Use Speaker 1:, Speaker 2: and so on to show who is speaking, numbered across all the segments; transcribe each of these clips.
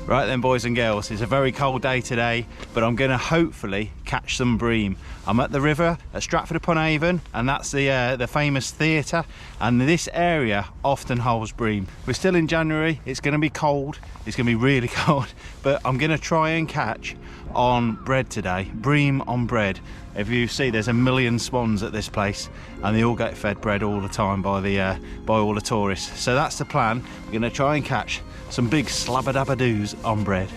Speaker 1: Right then, boys and girls, it's a very cold day today, but I'm going to hopefully catch some bream. I'm at the river at Stratford-upon-Avon, and that's the famous theatre, and this area often holds bream. We're still in January, it's going to be cold, it's going to be really cold, but I'm going to try and catch on bread today, bream on bread. If you see, there's a million swans at this place, and they all get fed bread all the time by all the tourists. So that's the plan. We're going to try and catch some big slabba-dabba-doos on bread.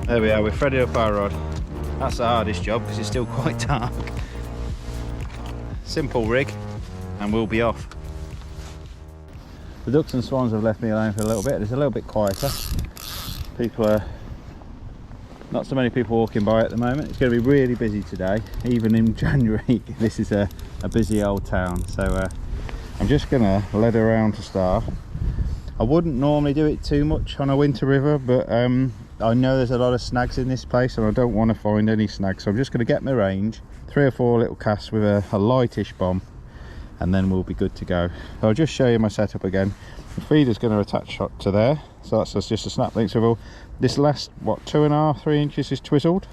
Speaker 1: There we are, we've threaded up our rod. That's the hardest job because it's still quite dark. Simple rig and we'll be off. The ducks and swans have left me alone for a little bit. It's a little bit quieter. People are not so many people walking by at the moment. It's going to be really busy today, even in January. This is a busy old town, so I'm just going to lead around to start. I wouldn't normally do it too much on a winter river, but I know there's a lot of snags in this place and I don't want to find any snags, so I'm just going to get my range, 3 or 4 little casts with a lightish bomb, and then we'll be good to go. So I'll just show you my setup again. The feeder's going to attach to there, so that's just a snap link swivel. This last, what, 2.5, 3 inches is twizzled.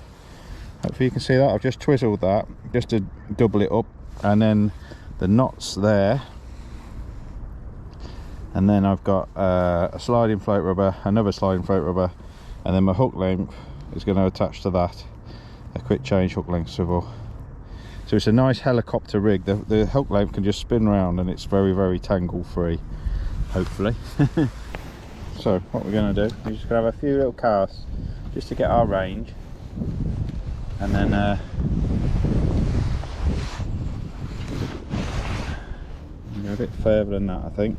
Speaker 1: Hopefully you can see that. I've just twizzled that just to double it up, and then the knots there, and then I've got a sliding float rubber, another sliding float rubber, and then my hook length is going to attach to that, a quick change hook length swivel. So it's a nice helicopter rig. The hook length can just spin around and it's very, very tangle free, hopefully. So what we're going to do, we're just going to have a few little casts just to get our range, and then go a bit further than that, I think.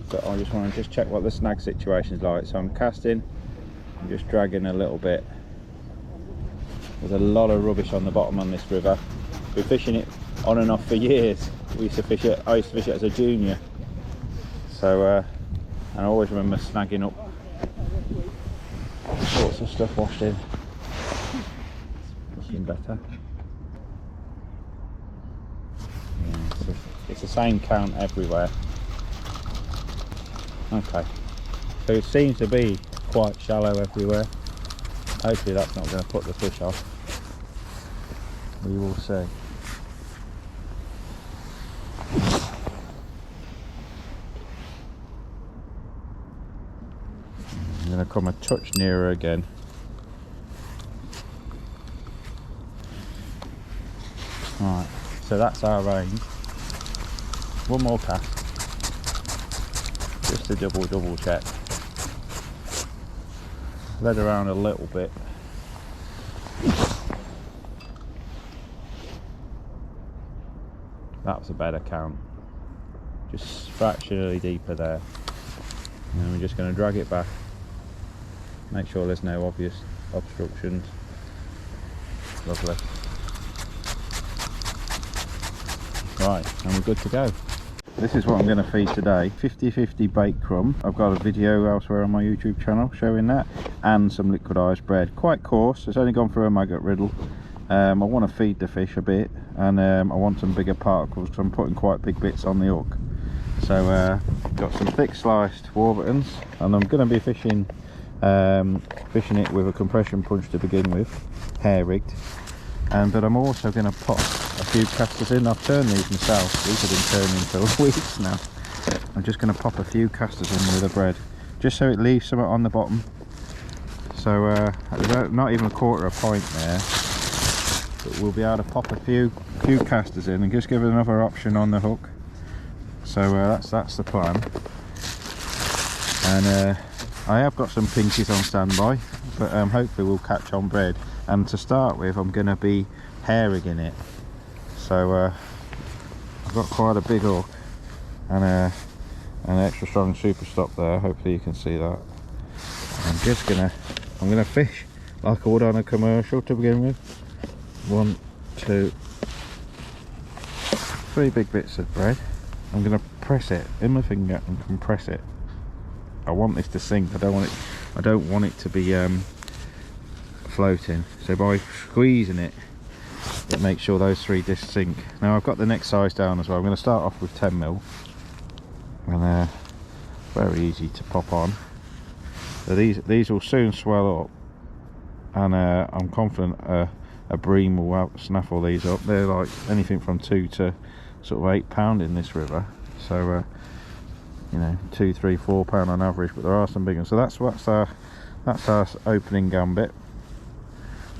Speaker 1: So I just want to check what the snag situation is like. So I'm casting, I'm just dragging a little bit. There's a lot of rubbish on the bottom on this river. We've been fishing it on and off for years. I used to fish it as a junior. So and I always remember snagging up all sorts of stuff washed in. Looking better. Yeah, it's the same count everywhere. Okay, so it seems to be quite shallow everywhere. Hopefully that's not going to put the fish off. We will see. I'm going to come a touch nearer again. Right, so that's our range. One more cast. Just to double check. Led around a little bit. That was a better count. Just fractionally deeper there. And then we're just going to drag it back. Make sure there's no obvious obstructions. Lovely. Right, and we're good to go. This is what I'm going to feed today. 50-50 baked crumb. I've got a video elsewhere on my YouTube channel showing that, and some liquidised bread. Quite coarse, it's only gone through a maggot riddle. I want to feed the fish a bit, and I want some bigger particles because I'm putting quite big bits on the hook. So got some thick sliced Warburtons, and I'm going to be fishing it with a compression punch to begin with, hair rigged. But I'm also going to pop a few casters in. I've turned these myself. These have been turning for weeks now. I'm just going to pop a few casters in with the bread, just so it leaves some on the bottom. So not even a quarter of a pint there, but we'll be able to pop a few casters in and just give it another option on the hook. So that's the plan. And I have got some pinkies on standby, but hopefully we'll catch on bread. And to start with, I'm going to be hair rigging it. So I've got quite a big hook and an extra strong super stop there. Hopefully you can see that. I'm gonna fish like I would on a commercial to begin with. 1, 2, 3 big bits of bread. I'm gonna press it in my finger and compress it. I want this to sink. I don't want it to be floating. So by squeezing it, it makes sure those 3 discs sink. Now I've got the next size down as well. I'm going to start off with 10mm, and very easy to pop on. So these will soon swell up, and I'm confident a Bream will snaffle these up. They're like anything from 2 to sort of £8 in this river. So you know, 2, 3, £4 on average, but there are some big ones. So that's our opening gambit.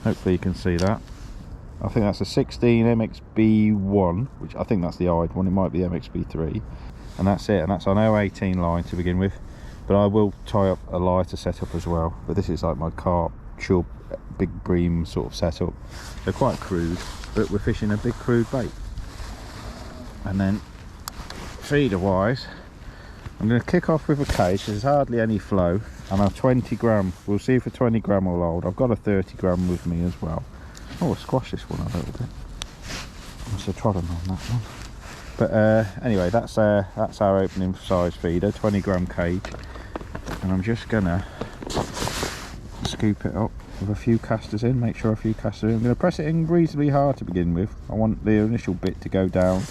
Speaker 1: Hopefully you can see that. I think that's a 16 MXB1, which I think that's the eyed one. It might be MXB3, and that's it. And that's on 018 line to begin with, but I will tie up a lighter setup as well. But this is like my carp, chub, big Bream sort of setup. They're quite crude, but we're fishing a big crude bait. And then feeder wise, I'm going to kick off with a cage. There's hardly any flow, and I've 20 gram. We'll see if a 20 gram will hold. I've got a 30 gram with me as well. Oh, I'll squash this one a little bit. Must have trodden on that one. But anyway, that's our opening size feeder, 20 gram cage. And I'm just gonna scoop it up with a few casters in, make sure a few casters in. I'm gonna press it in reasonably hard to begin with. I want the initial bit to go down,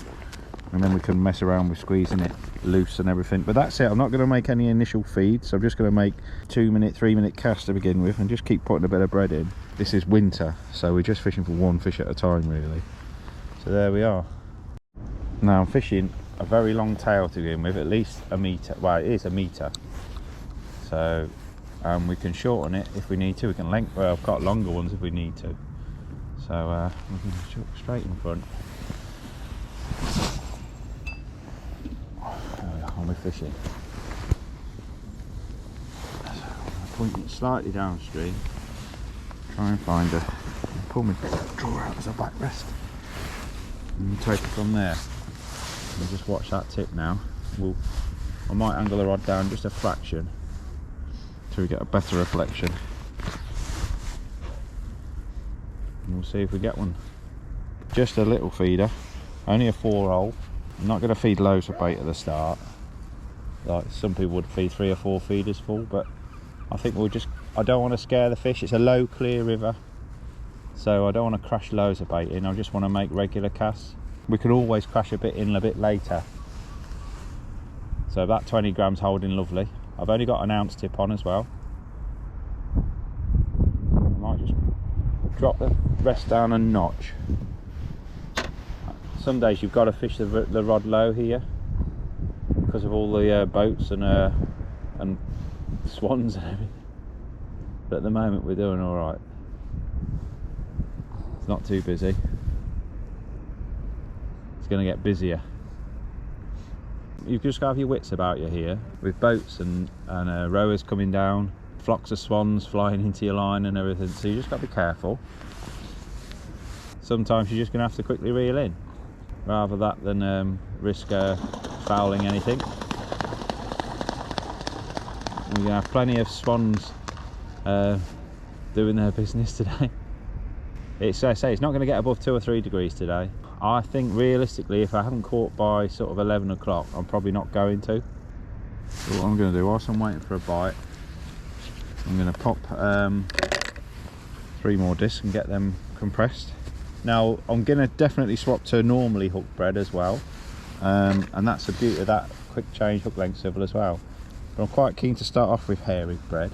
Speaker 1: and then we can mess around with squeezing it loose and everything. But that's it. I'm not going to make any initial feeds. I'm just going to make 2-minute, 3-minute casts to begin with, and just keep putting a bit of bread in. This is winter, so we're just fishing for 1 fish at a time really. So there we are. Now I'm fishing a very long tail to begin with, at least a metre. Well, it is a metre, so we can shorten it if we need to. We can well, I've got longer ones if we need to, so we can shoot straight in front. We're fishing. So I'm pointing it slightly downstream. Try and find pull my drawer out as a backrest, and take it from there. And just watch that tip now. I might angle the rod down just a fraction till we get a better reflection. And we'll see if we get one. Just a little feeder, only a 4-hole. I'm not going to feed loads of bait at the start. Like some people would feed 3 or 4 feeders full, but I think I don't want to scare the fish. It's a low, clear river, so I don't want to crash loads of bait in. I just want to make regular casts. We can always crash a bit in a bit later. So that 20 grams holding lovely. I've only got an ounce tip on as well. I might just drop the rest down a notch. Some days you've got to fish the rod low here because of all the boats and swans and everything. But at the moment we're doing all right. It's not too busy. It's going to get busier. You've just got to have your wits about you here with boats and rowers coming down, flocks of swans flying into your line and everything. So you just got to be careful. Sometimes you're just going to have to quickly reel in, rather that than risk fouling anything. We're going to have plenty of swans doing their business today. It's not going to get above 2 or 3 degrees today. I think realistically, if I haven't caught by sort of 11 o'clock, I'm probably not going to. So what I'm going to do, whilst I'm waiting for a bite, I'm going to pop 3 more discs and get them compressed. Now I'm going to definitely swap to normally hooked bread as well, and that's the beauty of that quick change hook length swivel as well. But I'm quite keen to start off with hairy bread,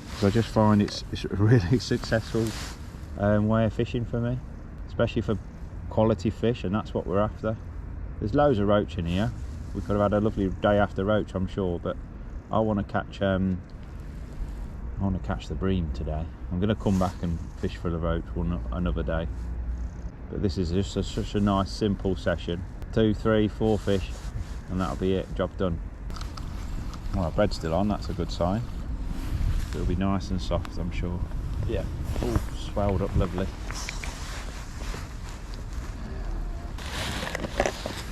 Speaker 1: because I just find it's a really successful way of fishing for me, especially for quality fish, and that's what we're after. There's loads of roach in here. We could have had a lovely day after roach, I'm sure, but I want to catch the bream today. I'm going to come back and fish for the roach another day, but this is just such a nice simple session. 2, 3, 4 fish and that'll be it, job done. Well, bread's still on, that's a good sign. It'll be nice and soft, I'm sure. Yeah, all swelled up lovely.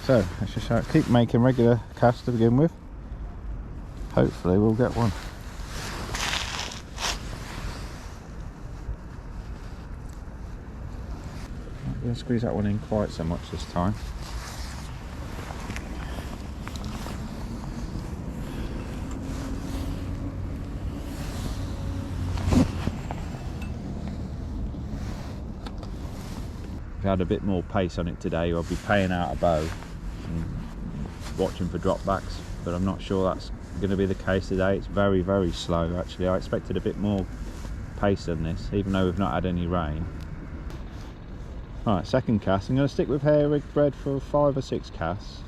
Speaker 1: So let's just keep making regular casts to begin with. Hopefully we'll get one. Not going to squeeze that one in quite so much this time. I had a bit more pace on it today, I'll be paying out a bow and watching for dropbacks, but I'm not sure that's going to be the case today. It's very, very slow actually. I expected a bit more pace than this, even though we've not had any rain. Right, second cast. I'm going to stick with hair rig bread for 5 or 6 casts,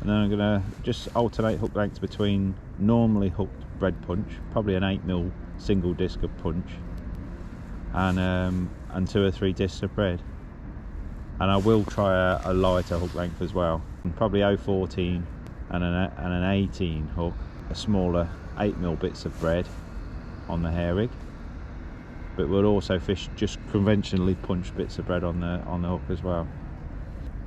Speaker 1: and then I'm going to just alternate hook lengths between normally hooked bread punch, probably an 8mm single disc of punch, and 2 or 3 discs of bread. And I will try a lighter hook length as well, and probably 014 and an 18 hook, a smaller 8mm bits of bread on the hair rig. But we'll also fish just conventionally punched bits of bread on the hook as well.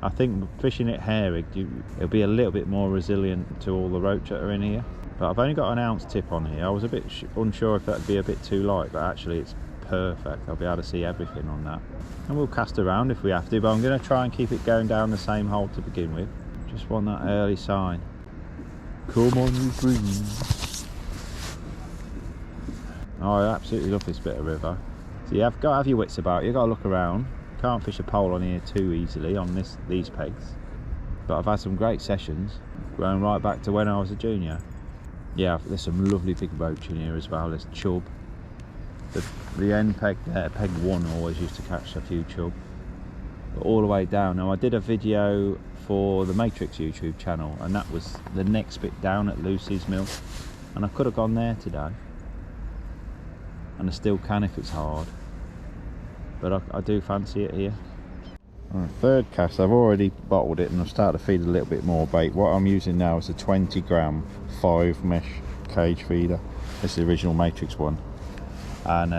Speaker 1: I think fishing it hair rigged, it'll be a little bit more resilient to all the roach that are in here. But I've only got an ounce tip on here. I was a bit unsure if that'd be a bit too light, but actually it's perfect. I'll be able to see everything on that. And we'll cast around if we have to, but I'm going to try and keep it going down the same hole to begin with. Just want that early sign. Come on, you Bream. Oh, I absolutely love this bit of river. So you've got to have your wits about you. You've got to look around. You can't fish a pole on here too easily on these pegs. But I've had some great sessions going right back to when I was a junior. Yeah, there's some lovely big roach in here as well. There's chub. The end peg there, peg 1, always used to catch a few chub. But all the way down. Now I did a video for the Matrix YouTube channel, and that was the next bit down at Lucy's Mill. And I could have gone there today. And I still can if it's hard, but I do fancy it here. Right, third cast. I've already bottled it and I've started to feed a little bit more bait. What I'm using now is a 20 gram 5 mesh cage feeder. This is the original Matrix one, and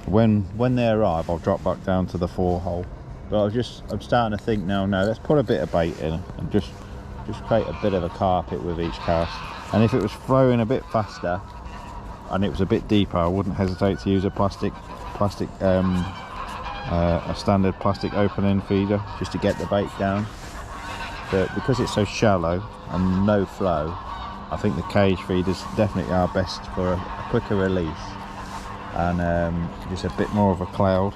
Speaker 1: when they arrive I'll drop back down to the 4 hole. But I'm starting to think now, no, let's put a bit of bait in and just create a bit of a carpet with each cast. And if it was flowing a bit faster and it was a bit deeper, I wouldn't hesitate to use a standard plastic open end feeder just to get the bait down. But because it's so shallow and no flow, I think the cage feeders definitely are best for a quicker release and just a bit more of a cloud.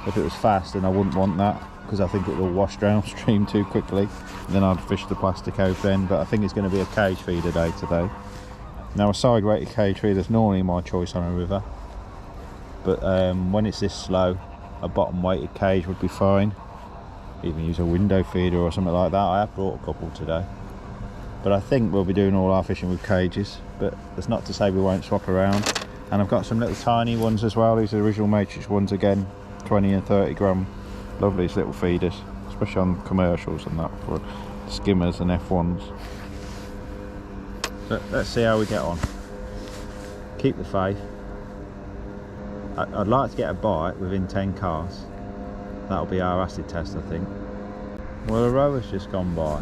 Speaker 1: If it was fast, then I wouldn't want that because I think it will wash downstream too quickly. Then I'd fish the plastic open end, but I think it's going to be a cage feeder day today. Now a side weighted cage feeder is normally my choice on a river, but when it's this slow, a bottom weighted cage would be fine. Even use a window feeder or something like that. I have brought a couple today, but I think we'll be doing all our fishing with cages, but that's not to say we won't swap around. And I've got some little tiny ones as well. These are the original Matrix ones again, 20 and 30 gram. Love these little feeders, especially on commercials and that for skimmers and F1s. But let's see how we get on. Keep the faith. I'd like to get a bite within 10 casts. That'll be our acid test, I think. Well, a rower's just gone by,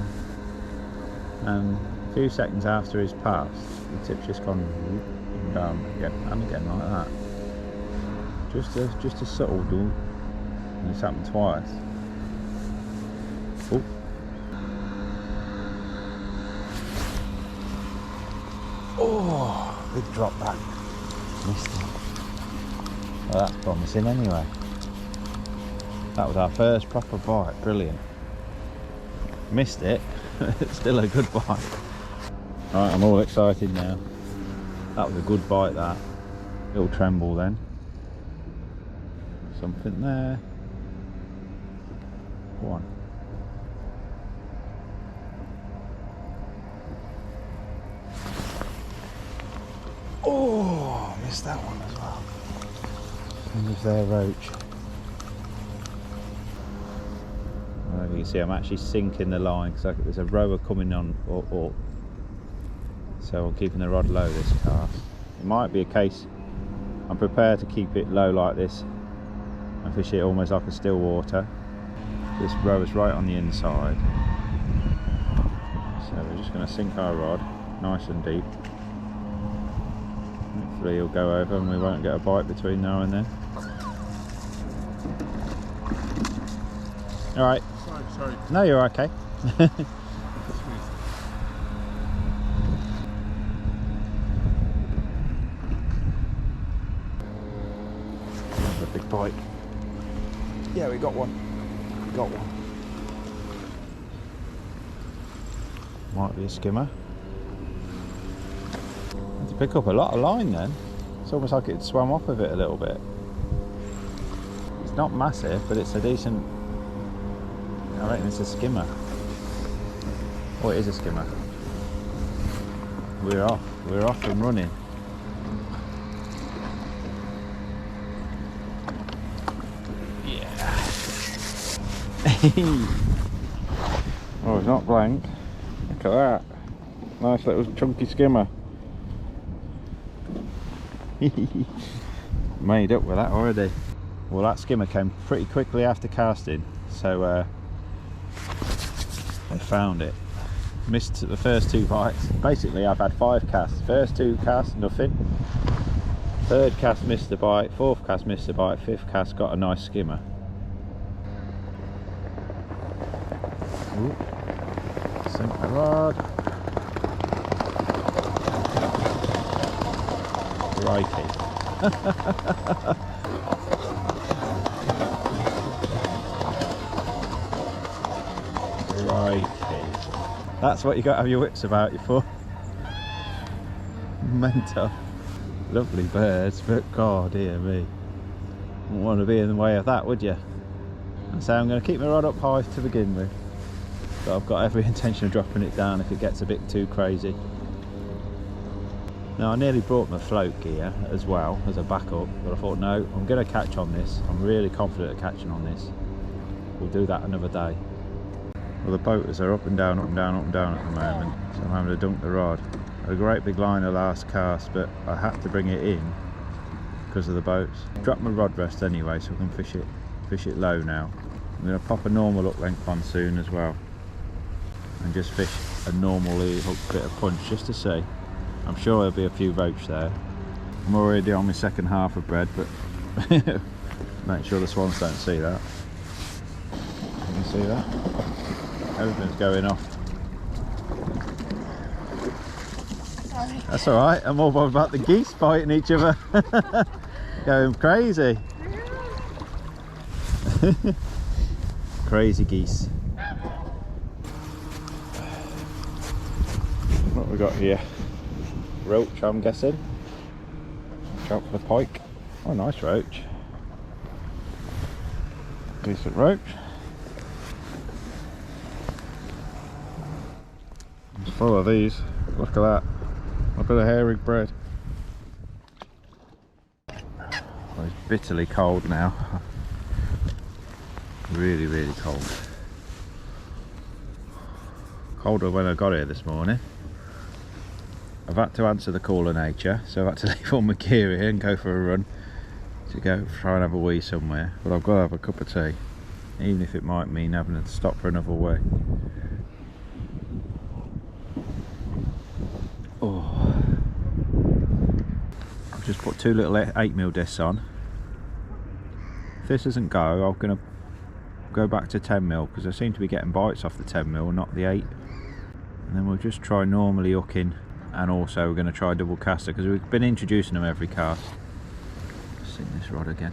Speaker 1: and a few seconds after he's passed, the tip's just gone down again and again like that. Just a subtle do, and it's happened twice. Oh. Oh, big drop back. Missed it. Well, that's promising anyway. That was our first proper bite. Brilliant. Missed it. It's still a good bite. Right, I'm all excited now. That was a good bite, that. Little tremble then. Something there. One. Oh, missed that one as well. And there's their roach. Well, you can see I'm actually sinking the line because there's a rower coming on, so I'm keeping the rod low this cast. It might be a case I'm prepared to keep it low like this and fish it almost like a still water. This rower's right on the inside, so we're just going to sink our rod nice and deep. Hopefully he'll go over and we won't get a bite between now and then. Alright.
Speaker 2: Sorry.
Speaker 1: No, you're okay. A big bite. Yeah, we got one. got one. Might be a skimmer. Had to pick up a lot of line then. It's almost like it swam off of it a little bit. It's not massive, but it's a decent. I reckon it's a skimmer. Oh, it is a skimmer. We're off and running. Yeah. Oh, it's not blank. Look at that. Nice little chunky skimmer. Made up with that already. Well, that skimmer came pretty quickly after casting, so I found it. Missed the first 2 bites. Basically, I've had 5 casts. First 2 casts, nothing. Third cast missed a bite. Fourth cast missed a bite. Fifth cast got a nice skimmer. Ooh. Sink the rod. Crikey. Crikey. That's what you got to have your wits about you for. Mental. Lovely birds, but God, dear me. Wouldn't want to be in the way of that, would you? So I'm going to keep my rod up high to begin with. But I've got every intention of dropping it down if it gets a bit too crazy. Now, I nearly brought my float gear as well as a backup, but I thought no, I'm going to catch on this. I'm really confident of catching on this. We'll do that another day. Well, the boaters are up and down, up and down, up and down at the moment, so I'm having to dunk the rod. I had a great big liner last cast, but I had to bring it in because of the boats. Dropped my rod rest anyway, so I can fish it low now. I'm going to pop a normal hook length on soon as well, and just fish a normally hooked bit of punch just to see. I'm sure there'll be a few roach there. I'm already on my second half of bread, but make sure the swans don't see that. Can you see that? Everything's going off. Sorry. That's alright, I'm all bothered about the geese biting each other. Going crazy. Crazy geese. What have we got here? Roach, I'm guessing. Watch out for the pike. Oh, nice roach. Decent roach. It's full of these. Look at that. A bit of herring bread. Well, it's bitterly cold now. Really, really cold. Colder when I got here this morning. I've had to answer the call of nature, so I've had to leave all my gear here and go for a run to go try and have a wee somewhere. But I've got to have a cup of tea, even if it might mean having to stop for another wee. Oh. I've just put 2 little 8mm discs on. If this doesn't go, I'm going to go back to 10mm because I seem to be getting bites off the 10mm, not the 8. And then we'll just try normally hooking. And also we're going to try double caster because we've been introducing them every cast. Sink this rod again.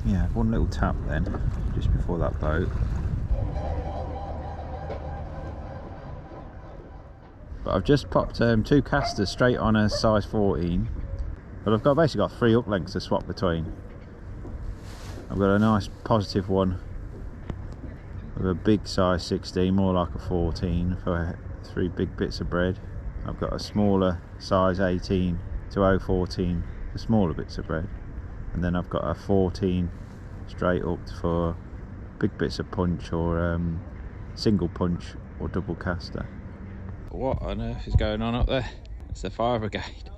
Speaker 1: Yeah, one little tap then, just before that boat. But I've just popped 2 casters straight on a size 14, but I've basically got 3 hook lengths to swap between. I've got a nice positive one with a big size 16, more like a 14 for 3 big bits of bread. I've got a smaller size 18 to 014 for smaller bits of bread, and then I've got a 14 straight hooked for big bits of punch or single punch or double caster. What on earth is going on up there? It's the fire brigade.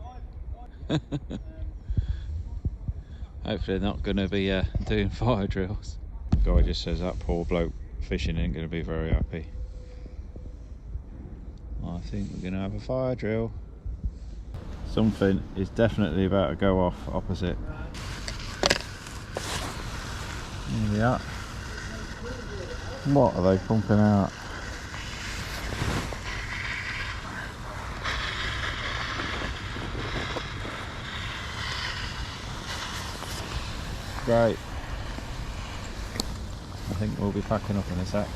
Speaker 1: Hopefully they're not going to be doing fire drills. The guy just says that poor bloke fishing ain't going to be very happy. I think we're going to have a fire drill. Something is definitely about to go off opposite. Here we are. What are they pumping out? Great. I think we'll be packing up in a sec.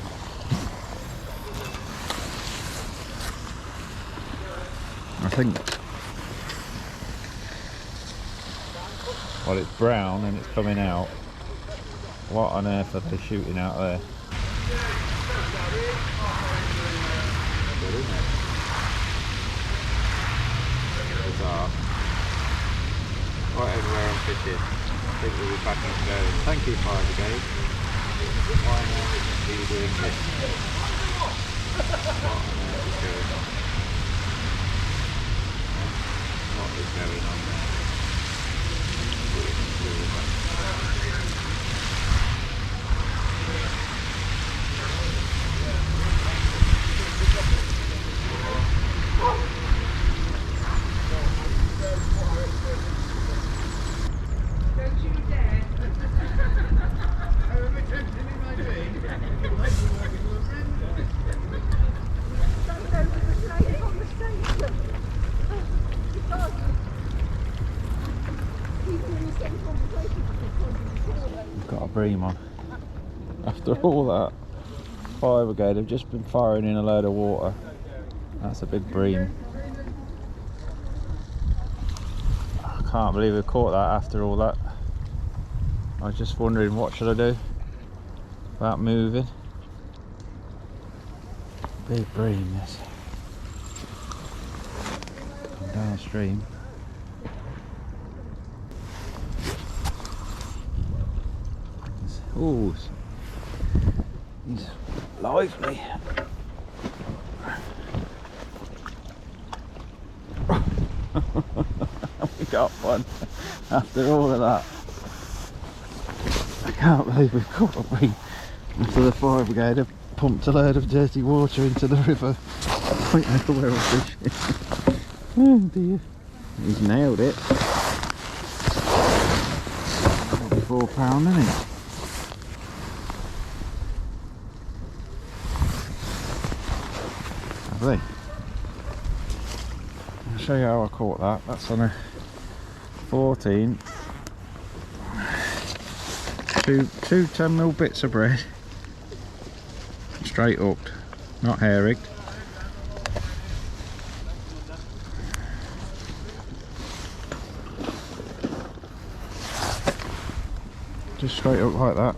Speaker 1: I think, well, it's brown and it's coming out. What on earth are they shooting out there? Bizarre. Right everywhere I'm fishing. I think we'll be packing up going. Thank you, Fire Brigade. Why on earth are you doing this? What on earth is going on? What is going on there?
Speaker 2: Don't you dare! I remember tempting in my dream.
Speaker 1: We've got a Bream on. After all that, Fire Brigade have just been firing in a load of water. That's a big Bream. I can't believe we caught that after all that. I was just wondering, what should I do about moving? Big Bream, this. Come downstream. Ooh, he's lively. We got one after all of that. I can't believe we've caught a Bream after the Fire Brigade have pumped a load of dirty water into the river. I don't know where I'm fishing. Oh dear. He's nailed it. 4 pound, isn't it? Lovely. I'll show you how I caught that. That's on a 14. Two 10mm bits of bread. Straight hooked, not hair rigged. Just straight up like that.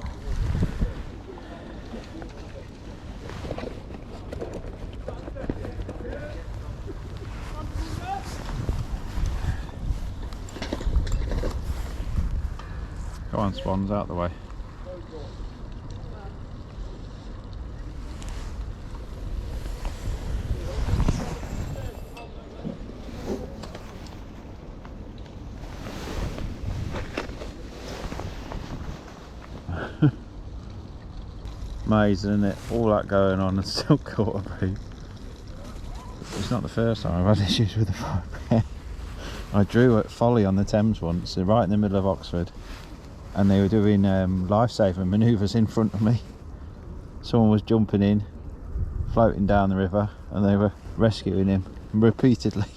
Speaker 1: Go on, swans, out the way. Amazing, isn't it? All that going on and still caught a Bream. It's not the first time I've had issues with the Fire Brigade. I drew at Folly on the Thames once, right in the middle of Oxford, and they were doing life-saving manoeuvres in front of me. Someone was jumping in, floating down the river, and they were rescuing him repeatedly,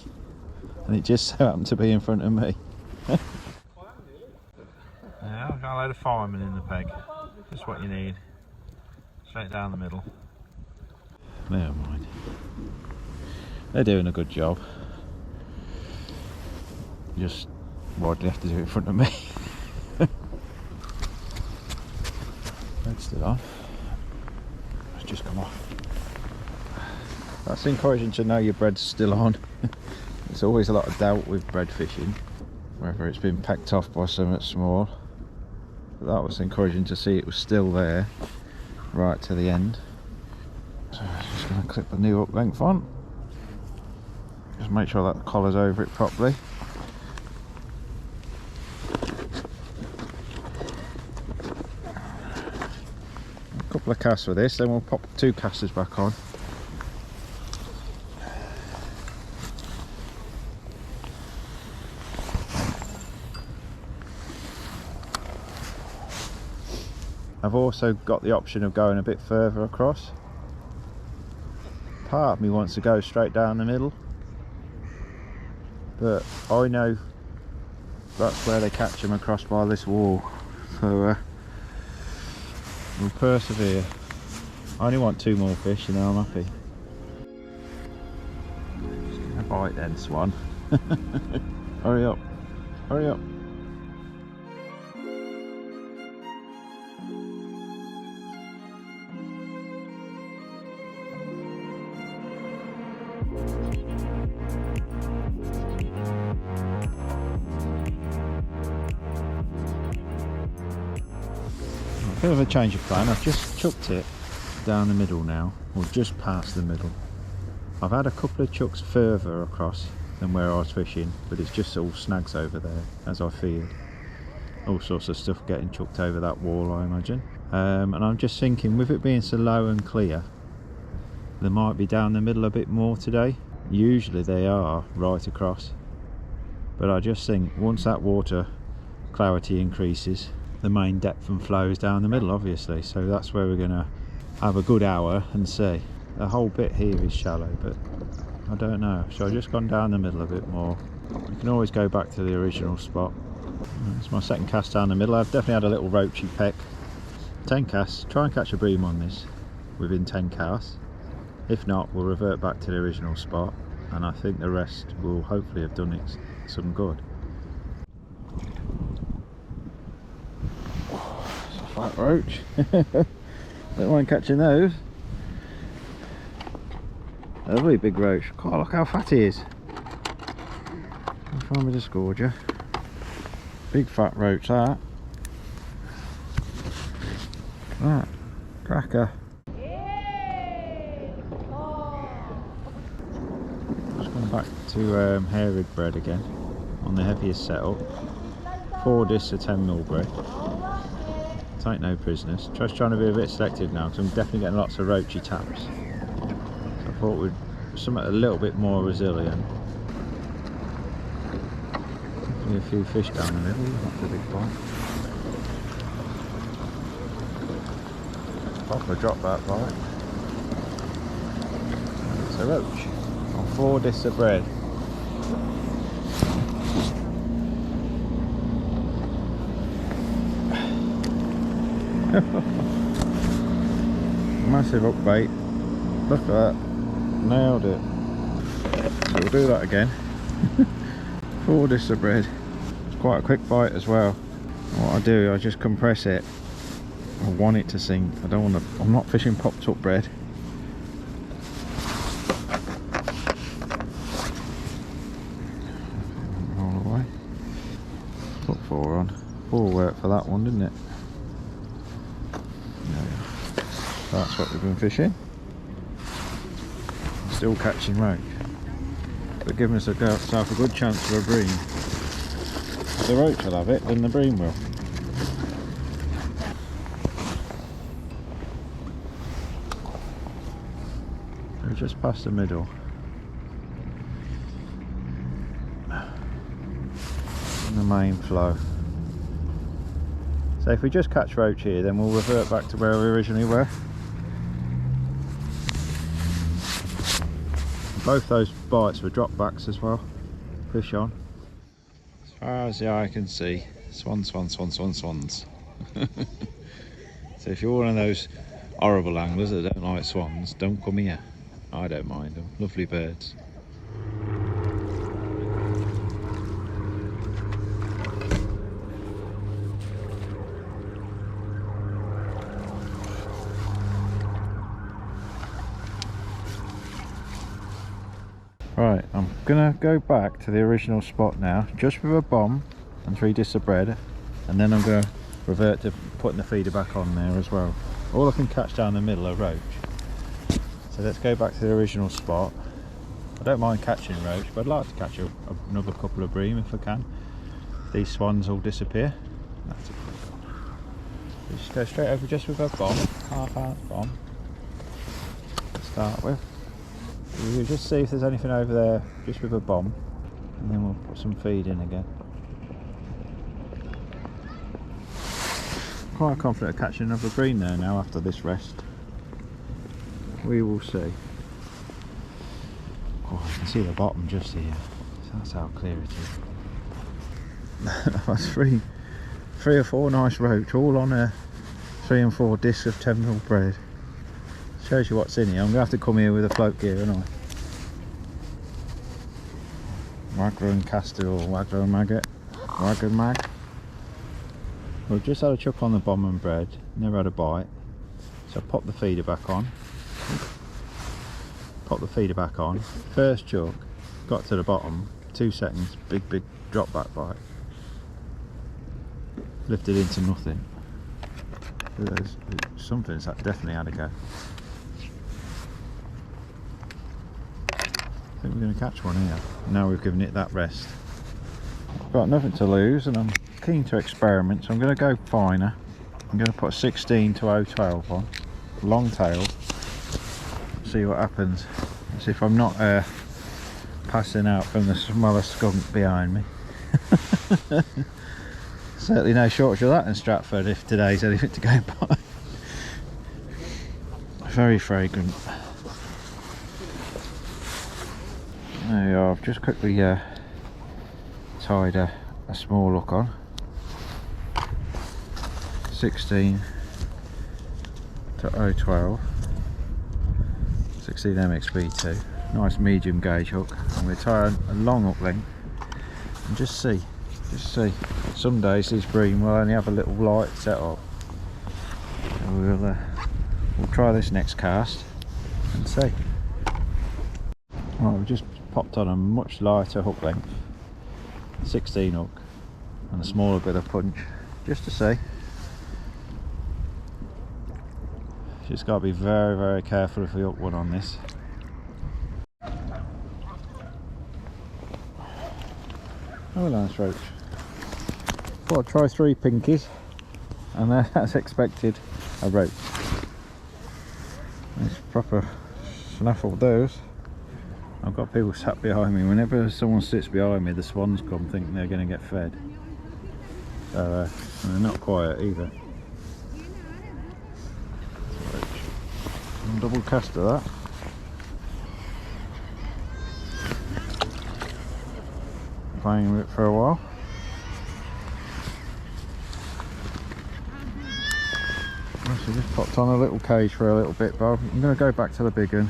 Speaker 1: and it just so happened to be in front of me. Yeah, I've got a load of firemen in the peg, just what you need. Straight down the middle. Never mind. They're doing a good job. Just, why do you have to do it in front of me? It's still on. It's just come off. That's encouraging to know your bread's still on. There's always a lot of doubt with bread fishing, whether it's been packed off by something small. But that was encouraging to see it was still there. Right to the end. So I'm just going to clip the new hook length on. Just make sure that the collar's over it properly. A couple of casts for this, then we'll pop 2 casters back on. I've I've also got the option of going a bit further across. Part of me wants to go straight down the middle, but I know that's where they catch them, across by this wall. So we'll persevere. I only want 2 more fish and then I'm happy. Just gonna bite then, Swan. Hurry up, hurry up. Bit of a change of plan. I've just chucked it down the middle now, or just past the middle. I've had a couple of chucks further across than where I was fishing, but it's just all snags over there, as I feared. All sorts of stuff getting chucked over that wall, I imagine. And I'm just thinking, with it being so low and clear, they might be down the middle a bit more today. Usually they are right across, but I just think once that water clarity increases, the main depth and flows down the middle, obviously. So that's where we're gonna have a good hour and see. The whole bit here is shallow, but I don't know. So I've just gone down the middle a bit more. You can always go back to the original spot. It's my second cast down the middle. I've definitely had a little roachy peck. 10 casts. Try and catch a bream on this within 10 casts. If not, we'll revert back to the original spot, and I think the rest will hopefully have done it some good. Flat roach. Don't mind catching those. A lovely big roach. God, look how fat he is. I'll find me the scourger. Big fat roach that. Right, cracker. Just going back to hair bread again on the heaviest setup. 4 discs of 10mm bread. Take no prisoners. Just trying to be a bit selective now, because I'm definitely getting lots of roachy taps. So I thought we'd something a little bit more resilient. Definitely a few fish down the middle. That's a big bite. Proper drop that bite. It's a roach on 4 discs of bread. Massive upbait. Look at that. Nailed it. So we'll do that again. 4 discs of bread. It's quite a quick bite as well. What I do, I just compress it. I want it to sink. I don't want to. I'm not fishing popped up bread. Roll away. Put 4 on. 4 worked for that one, didn't it? That's what we've been fishing. Still catching roach, but giving us ourselves a good chance for a bream. If the roach will have it, then the bream will. We're just past the middle. In the main flow. So if we just catch roach here, then we'll revert back to where we originally were. Both those bites were drop backs as well. Fish on. As far as the eye can see, swans, swans, swans, swans, swans. So if you're one of those horrible anglers that don't like swans, don't come here. I don't mind them. Lovely birds. Right, I'm gonna go back to the original spot now, just with a bomb and 3 discs of bread, and then I'm gonna revert to putting the feeder back on there as well. All I can catch down the middle are roach. So let's go back to the original spot. I don't mind catching roach, but I'd like to catch another couple of bream if I can. These swans all disappear. That's a good one. Just go straight over just with a bomb, half-ounce bomb to start with. We'll just see if there's anything over there just with a bomb, and then we'll put some feed in again. Quite confident of catching another bream there now after this rest. We will see. Oh, you can see the bottom just here. So that's how clear it is. That's three or four nice roach, all on a 3 and 4 discs of 10mm bread. Shows you what's in here. I'm going to have to come here with a float gear, aren't I? Wagger and caster, or wagger and maggot. Wagger and mag. We've just had a chuck on the bomb and bread, never had a bite. So I popped the feeder back on. Pop the feeder back on. First chuck, got to the bottom, 2 seconds, big drop back bite. Lifted into nothing. There's something's definitely had a go. I think we're going to catch one here. Now we've given it that rest. Got nothing to lose and I'm keen to experiment, so I'm going to go finer. I'm going to put 16 to 012 on, long tail. See what happens. See if I'm not passing out from the smaller skunk behind me. Certainly no shortage of that in Stratford if today's anything to go by. Very fragrant. There you are. I've just quickly tied a small hook on. 16 to 012. 16 MXB2. Nice medium gauge hook. I'm going to tie a long hook length and just see. Some days these bream will only have a little light set up. So we'll try this next cast and see. Well, we've just popped on a much lighter hook length, 16 hook, and a smaller bit of punch, just to see. Just got to be very careful if we hook one on this. Oh, nice roach. Thought I'd try 3 pinkies, and as expected, a roach. It's proper snaffled those. I've got people sat behind me. Whenever someone sits behind me, the swans come thinking they're going to get fed. So they're not quiet either. Double cast of that. Playing with it for a while. So just popped on a little cage for a little bit, but I'm going to go back to the big one.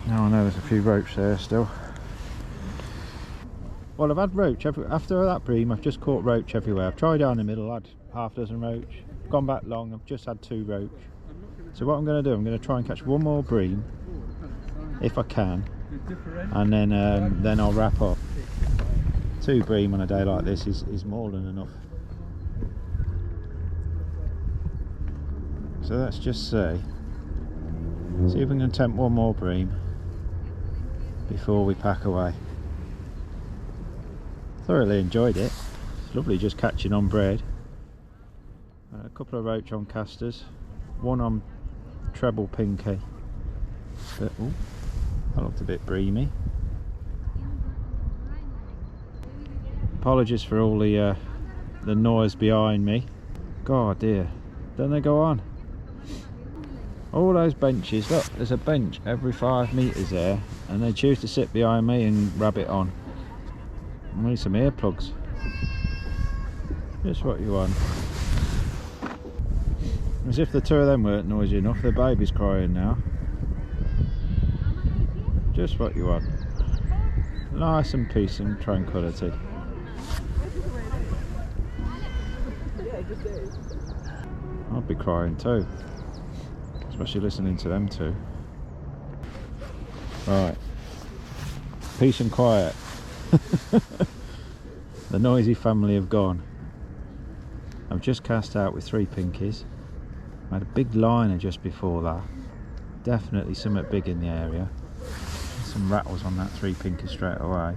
Speaker 1: Now I know there's a few roach there still. Well, I've had roach after that bream. I've just caught roach everywhere. I've tried down the middle, had half a dozen roach. Gone back long, I've just had 2 roach. So what I'm going to do, I'm going to try and catch one more bream if I can, and then I'll wrap up. 2 bream on a day like this is more than enough. So let's just see if we can attempt one more bream before we pack away. Thoroughly enjoyed it. It's lovely just catching on bread. A couple of roach on casters, one on treble pinky. But, ooh, that looked a bit breamy. Apologies for all the noise behind me. God dear, don't they go on? All those benches, look, there's a bench every 5 metres there, and they choose to sit behind me and rub it on. I need some earplugs. Just what you want. As if the 2 of them weren't noisy enough, the baby's crying now. Just what you want. Nice and peace and tranquility. I'd be crying too, especially listening to them 2. Right, peace and quiet. The noisy family have gone. I've just cast out with 3 pinkies. I had a big liner just before that. Definitely something big in the area. Some rattles on that 3 pinky straight away.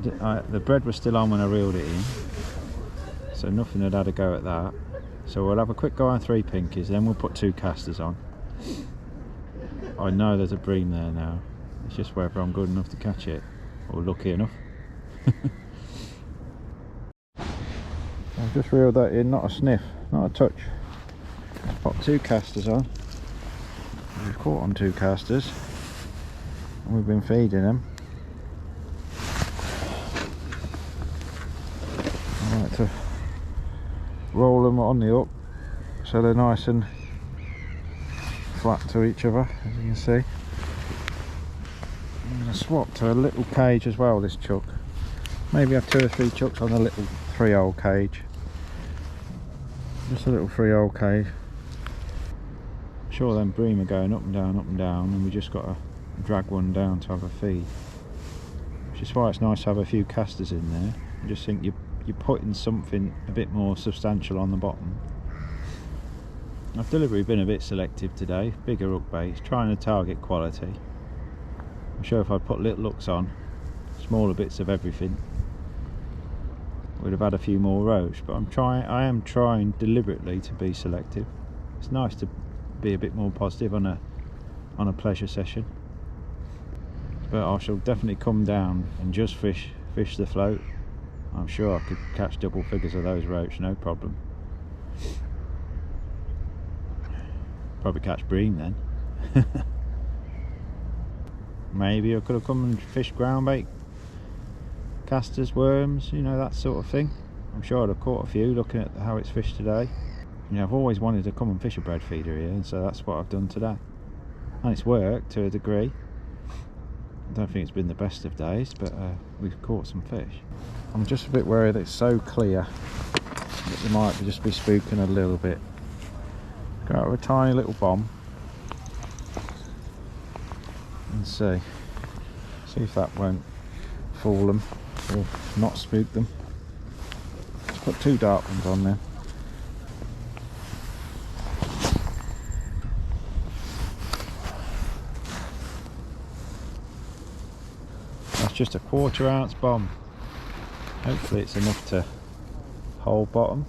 Speaker 1: The bread was still on when I reeled it in, so nothing had had a go at that. So we'll have a quick go on 3 pinkies, then we'll put 2 casters on. I know there's a bream there now. It's just whether I'm good enough to catch it, or lucky enough. I've just reeled that in, not a sniff, not a touch. Pop 2 casters on. We've caught on 2 casters and we've been feeding them. I like to roll them on the hook so they're nice and flat to each other, as you can see. I'm going to swap to a little cage as well this chuck. Maybe have 2 or 3 chucks on a little 3-hole cage. Just a little 3-hole cage. I'm sure them bream are going up and down, and we just got to drag one down to have a feed. Which is why it's nice to have a few casters in there. I just think you're putting something a bit more substantial on the bottom. I've deliberately been a bit selective today, bigger hook base, trying to target quality. I'm sure if I'd put little hooks on, smaller bits of everything, we'd have had a few more roach, but I am trying deliberately to be selective. It's nice to be a bit more positive on a pleasure session. But I shall definitely come down and just fish the float. I'm sure I could catch double figures of those roach, no problem. Probably catch bream then. Maybe I could have come and fished ground bait, casters, worms, you know, that sort of thing. I'm sure I'd have caught a few looking at how it's fished today. You know, I've always wanted to come and fish a bread feeder here, and so that's what I've done today. And it's worked to a degree. I don't think it's been the best of days, but we've caught some fish. I'm just a bit worried that it's so clear that they might just be spooking a little bit. Go out with a tiny little bomb and see if that won't fool them or not spook them. Let's put 2 dark ones on there. That's just a 1/4 ounce bomb. Hopefully it's enough to hold bottom.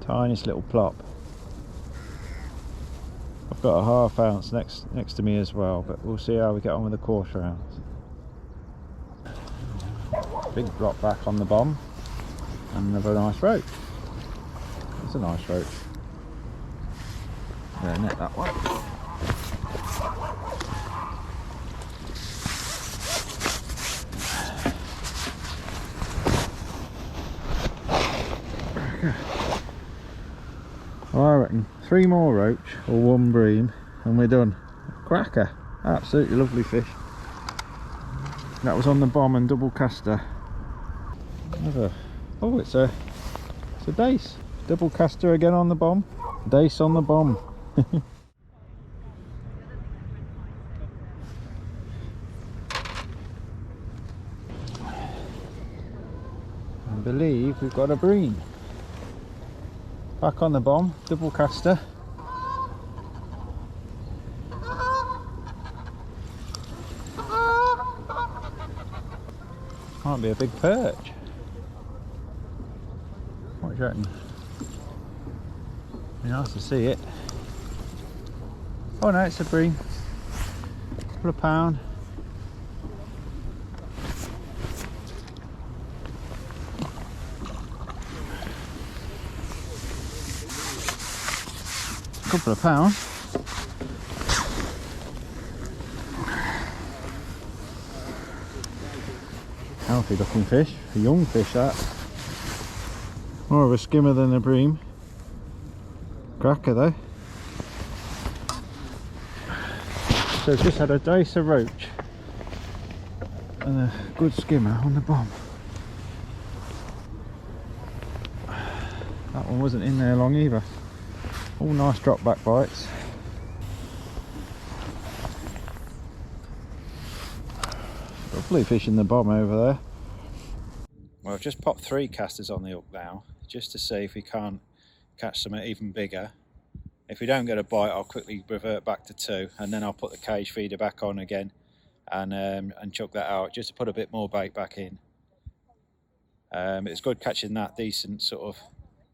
Speaker 1: Tiniest little plop. I've got a 1/2 ounce next to me as well, but we'll see how we get on with the 1/4 ounce. Big drop back on the bomb, and another nice roach. It's a nice roach. Yeah, net that one. Well, I reckon 3 more roach or 1 bream and we're done. Cracker, absolutely lovely fish. That was on the bomb and double caster. Oh, it's a dace. Double caster again on the bomb. Dace on the bomb. I believe we've got a bream. Back on the bomb, double caster. Might be a big perch. What do you reckon? Be nice to see it. Oh no, it's a bream. Couple of pound. Couple of pounds. Healthy looking fish, a young fish that. More of a skimmer than a bream. Cracker though. So it's just had a dace of roach and a good skimmer on the bomb. That one wasn't in there long either. All nice drop back bites. Lovely fish in the bomb over there. Well, I've just popped 3 casters on the hook now, just to see if we can't catch something even bigger. If we don't get a bite, I'll quickly revert back to 2, and then I'll put the cage feeder back on again and chuck that out, just to put a bit more bait back in. It's good catching that decent sort of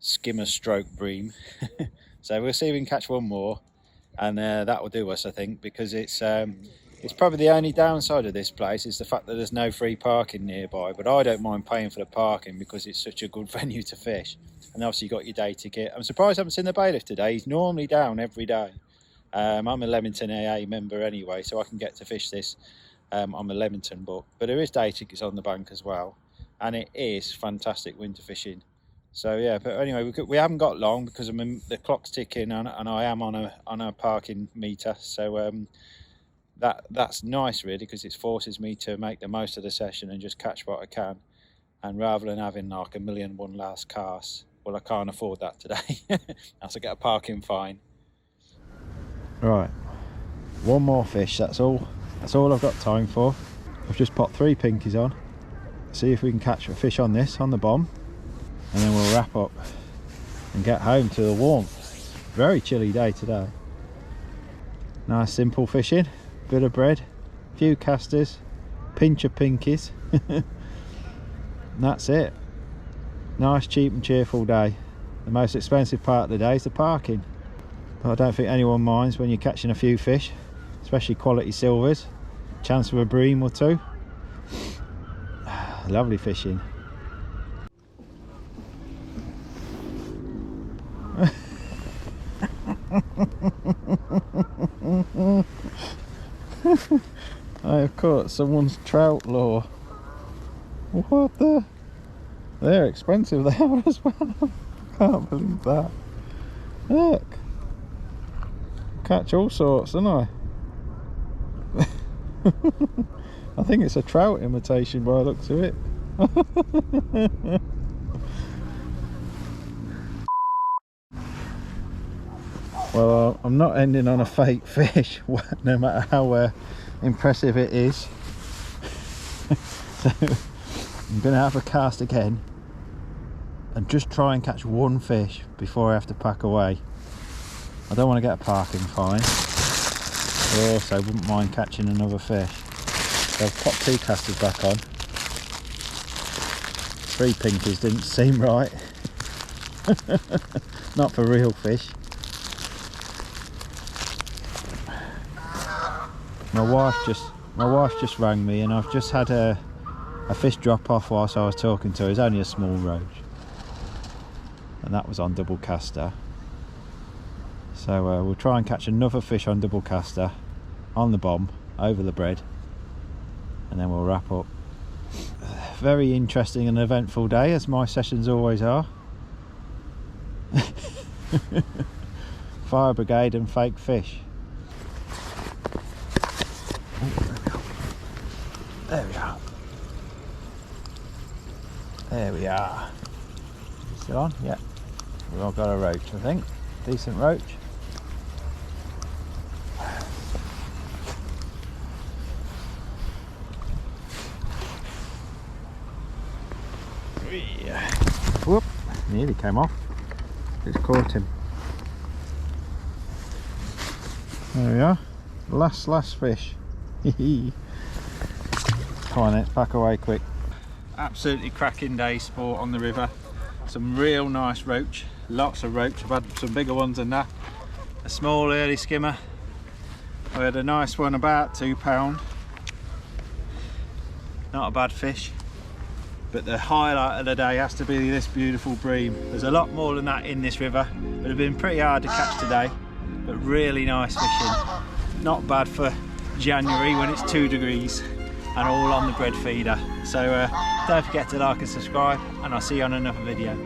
Speaker 1: skimmer stroke bream. So we'll see if we can catch 1 more, and that will do us, I think, because it's It's probably the only downside of this place is the fact that there's no free parking nearby, but I don't mind paying for the parking because it's such a good venue to fish. And obviously you got your day ticket. I'm surprised I haven't seen the bailiff today. He's normally down every day. I'm a Leamington AA member anyway, so I can get to fish this on the Leamington book. But there is day tickets on the bank as well, and it is fantastic winter fishing. So yeah, but anyway, we haven't got long because the clock's ticking and I am on a parking meter. So that's nice really, because it forces me to make the most of the session and just catch what I can. And rather than having like 1,000,001 last cast, well, I can't afford that today. As I get a parking fine. Right, one more fish. That's all I've got time for. I've just popped 3 pinkies on. See if we can catch a fish on this, on the bomb, and then we'll wrap up and get home to the warmth. Very chilly day today. Nice simple fishing, bit of bread, few casters, pinch of pinkies. And that's it. Nice, cheap and cheerful day. The most expensive part of the day is the parking, but I don't think anyone minds when you're catching a few fish, especially quality silvers. Chance of a bream or 2. Lovely fishing. I have caught someone's trout lure. What the? They're expensive, they are as well. Can't believe that. Look. Catch all sorts, don't I? I think it's a trout imitation by the looks of it. Well, I'm not ending on a fake fish, no matter how impressive it is. So I'm going to have a cast again and just try and catch one fish before I have to pack away. I don't want to get a parking fine. I also wouldn't mind catching another fish. So I've popped 2 casters back on. 3 pinkies didn't seem right. Not for real fish. My wife just rang me, and I've just had a fish drop off whilst I was talking to her. It's only a small roach, and that was on double caster. So we'll try and catch another fish on double caster on the bomb over the bread, and then we'll wrap up. Very interesting and eventful day, as my sessions always are. Fire brigade and fake fish. There we are. There we are. Still on? Yeah. We've all got a roach, I think. Decent roach. Whoop! Nearly came off. It's caught him. There we are. Last fish. Come on, let's pack away quick. Absolutely cracking day sport on the river. Some real nice roach. Lots of roach. I've had some bigger ones than that. A small early skimmer. I had a nice one, about £2. Not a bad fish. But the highlight of the day has to be this beautiful bream. There's a lot more than that in this river, but it's been pretty hard to catch today. But really nice fishing. Not bad for January when it's 2 degrees and all on the bread feeder. So don't forget to like and subscribe, and I'll see you on another video.